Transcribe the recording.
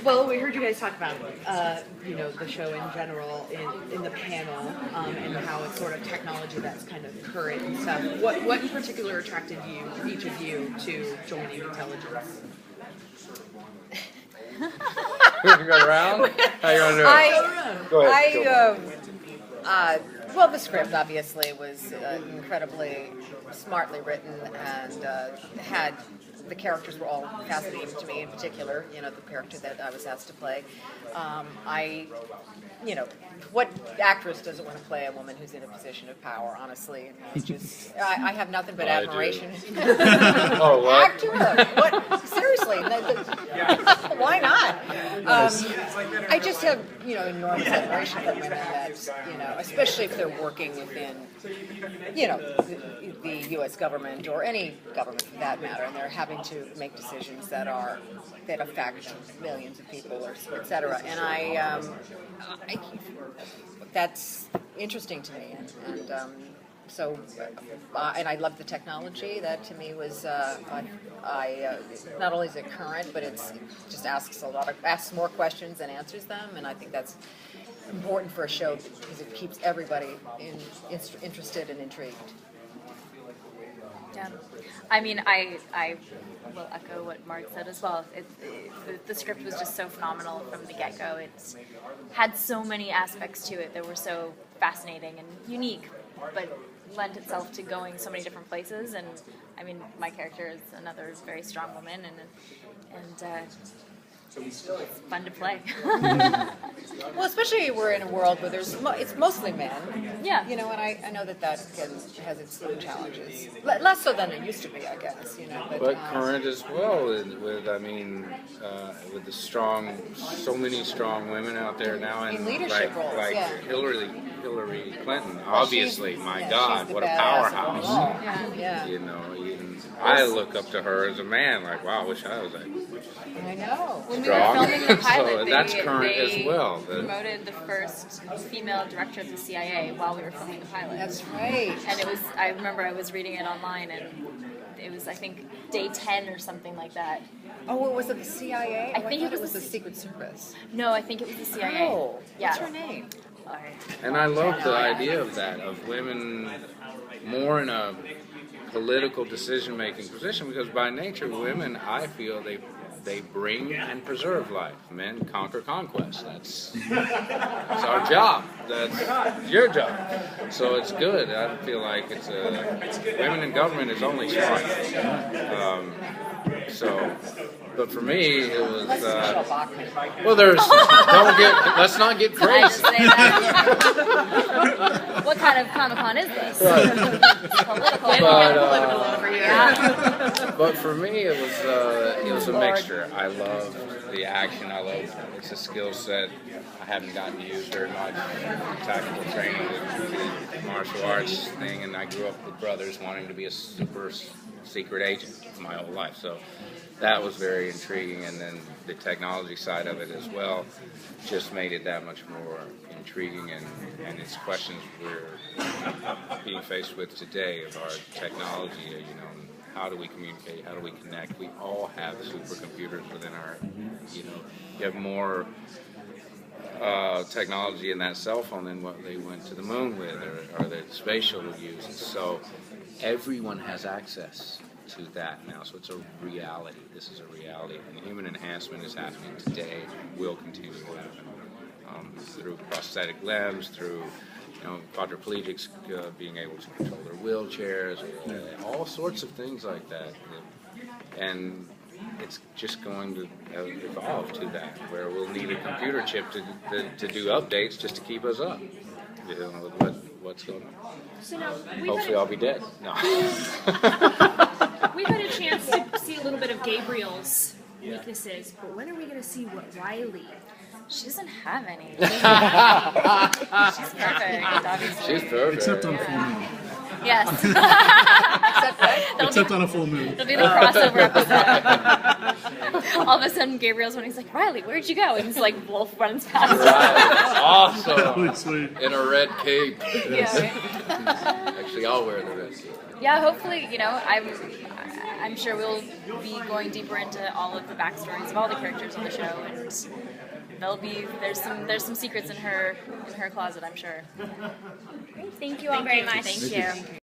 Well, we heard you guys talk about, the show in general in the panel, and how it's sort of technology that's kind of current and stuff. What in particular attracted each of you, to joining Intelligence? We can go around? How you want to do it? Go ahead. Well, the script obviously was incredibly smartly written, and the characters were all fascinating to me. In particular, the character that I was asked to play. What actress doesn't want to play a woman who's in a position of power? Honestly, it's just I have nothing but admiration. Oh, what? Actor? What? Seriously? Why not? I just have enormous admiration for women that especially if they're working within the U.S. government or any government for that matter, and they're having to make decisions that affect millions of people, or et cetera. And that's interesting to me, and I love the technology. That to me was not only is it current, but it just asks more questions than answers them, and I think that's important for a show because it keeps everybody interested and intrigued. Yeah, I mean, I will echo what Mark said as well. The script was just so phenomenal from the get-go. It had so many aspects to it that were so fascinating and unique, but lent itself to going so many different places. And I mean, my character is another very strong woman, and it's fun to play. Well, especially we're in a world where it's mostly men. Yeah. And I know that has its own challenges. Less so than it used to be, I guess. But current as well, with the so many strong women out there now, and in leadership roles, like yeah. Hillary Clinton, obviously, God, what a powerhouse. Yeah. Even I look up to her as a man, like, wow, I wish I was that. I know. When we were filming the pilot, So that's current as well. Promoted the first female director of the CIA while we were filming the pilot. That's right. And I remember I was reading it online, and it was, I think, day 10 or something like that. Oh, what was it, the CIA? I think thought it was the Secret Service. No, I think it was the CIA. Oh, yeah. What's her name? And I love the idea of that, of women more in a political decision-making position, because by nature, women, I feel they bring and preserve life. Men conquer conquest. That's our job. That's your job. So it's good. I feel like women in government is only smart. But for me, it was. Well, let's not get crazy. What kind of Comic-Con is this? Political. Political over here. Yeah. But for me, it was a mixture. I love the action. It's a skill set I haven't gotten to use very much. Tactical training, the martial arts thing, and I grew up with brothers wanting to be a super secret agent my whole life. So that was very intriguing, and then the technology side of it as well just made it that much more intriguing, and it's questions we're being faced with today of our technology, how do we communicate, how do we connect? We all have supercomputers within our, you have more technology in that cell phone than what they went to the moon with, or the space shuttle used. So everyone has access to that now, so it's a reality. This is a reality, and human enhancement is happening today, will continue to happen through prosthetic limbs, through quadriplegics being able to control their wheelchairs, all sorts of things like that, and it's just going to evolve to that, where we'll need a computer chip to do updates just to keep us up, with what's going on. So now Hopefully I'll be dead. No. We've had a chance to see a little bit of Gabriel's weaknesses, but when are we going to see what Riley? She doesn't have any. She's perfect, obviously. She's perfect. Except on a full moon. Yes. Except on a full moon. It'll be the crossover episode. all of a sudden Gabriel's when he's like, Riley, where'd you go? And he's like, Wolf runs past him. Awesome. Sweet. In a red cape. Yeah, right? Actually, I'll wear the red cape. Yeah, hopefully, I'm sure we'll be going deeper into all of the backstories of all the characters on the show, and there's some secrets in her closet, I'm sure. Thank you all very much. Thank you.